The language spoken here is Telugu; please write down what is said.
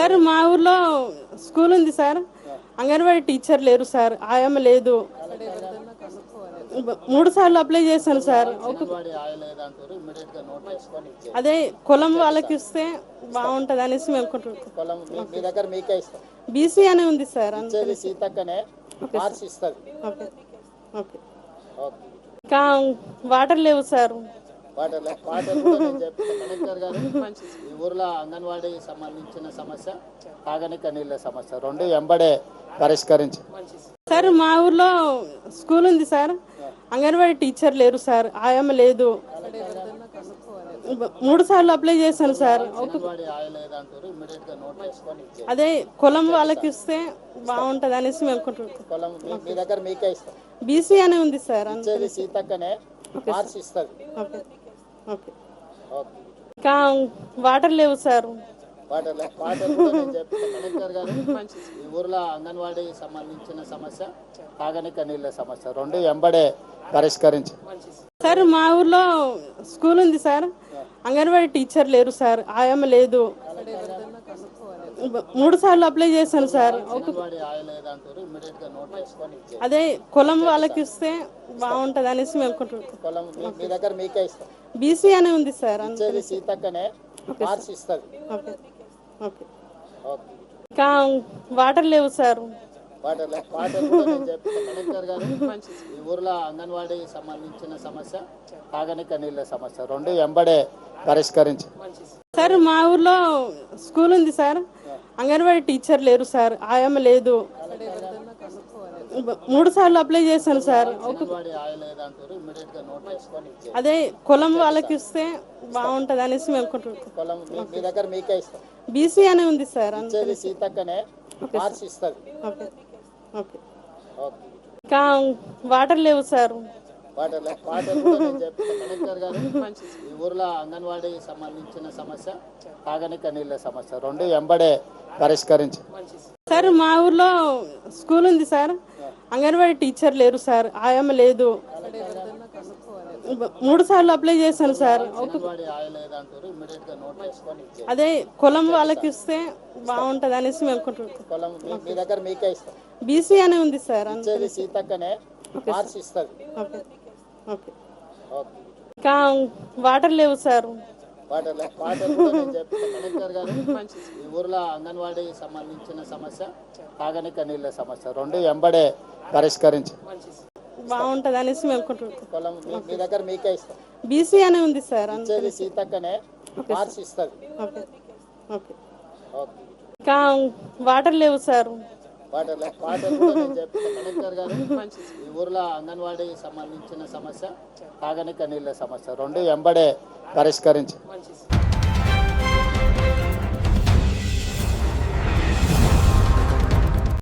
సార్ మా ఊర్లో స్కూల్ ఉంది సార్. అంగన్వాడీ టీచర్ లేరు సార్, ఆయమ్మ లేదు. 3 సార్లు అప్లై చేశాను సార్. అదే కులం వాళ్ళకి ఇస్తే బాగుంటది అనేసి మేము బీసీ అనే ఉంది సార్. Okay okay. ఇంకా వాటర్ లేవు సార్. కలెక్టర్ గారు ఈ ఊర్లో అంగన్వాడీ సంబంధించిన సమస్య, తాగనిక నీళ్ళ సమస్య రెండు ఎంబడే పరిష్కరించి సార్ మా ఊర్లో స్కూల్ ఉంది సార్. అంగన్వాడీ టీచర్ లేరు సార్, ఆయమ్మ లేదు. 3 సార్లు అప్లై చేశాను సార్. అదే కులం వాళ్ళకి ఇస్తే బాగుంటది అనేసి మేము బీసీ అనే ఉంది సార్. Okay okay. ఇంకా వాటర్ లేవు సార్. కలెక్టర్ గారు ఈ ఊర్లో అంగన్వాడీ సంబంధించిన సమస్య, తాగనిక నీళ్ళ సమస్య రెండు ఎంబడే పరిష్కరించి సార్ మా ఊర్లో స్కూల్ ఉంది సార్. అంగన్వాడీ టీచర్ లేరు సార్, ఆయమ్మ లేదు. 3 సార్లు అప్లై చేశాను సార్. అదే కులం వాళ్ళకి ఇస్తే బాగుంటది అనేసి మేము బీసీ అనే ఉంది సార్. Okay okay. ఇంకా వాటర్ లేవు సార్. కలెక్టర్ గారు ఈ ఊర్లో అంగన్వాడీ సంబంధించిన సమస్య, తాగనిక నీళ్ళ సమస్య రెండు ఎంబడే పరిష్కరించి సార్ మా ఊర్లో స్కూల్ ఉంది సార్. అంగన్వాడీ టీచర్ లేరు సార్, ఆయమ్మ లేదు. 3 సార్లు అప్లై చేశాను సార్. అదే కులం వాళ్ళకి ఇస్తే బాగుంటది అనేసి మేము బీసీ అనే ఉంది సార్. Okay okay. ఇంకా వాటర్ లేవు సార్. కలెక్టర్ గారు ఈ ఊర్లో అంగన్వాడీ సంబంధించిన సమస్య, తాగనిక నీళ్ళ సమస్య రెండు ఎంబడే పరిష్కరించి సార్ మా ఊర్లో స్కూల్ ఉంది సార్. అంగన్వాడీ టీచర్ లేరు సార్, ఆయమ్మ లేదు. 3 సార్లు అప్లై చేశాను సార్. అదే కులం వాళ్ళకి ఇస్తే బాగుంటది అనేసి మేము బీసీ అనే ఉంది సార్. Okay okay. ఇంకా వాటర్ లేవు సార్. కలెక్టర్ గారు ఈ ఊర్లో అంగన్వాడీ సంబంధించిన సమస్య, తాగనిక నీళ్ళ సమస్య రెండు ఎంబడే పరిష్కరించి బాగుంటది అనేసి మేము బీసీ అనే ఉంది సార్. Okay okay. ఇంకా వాటర్ లేవు సార్. కలెక్టర్ గారు ఈ ఊర్లో అంగన్వాడీ సంబంధించిన సమస్య, తాగనిక నీళ్ళ సమస్య రెండు ఎంబడే పరిష్కరించి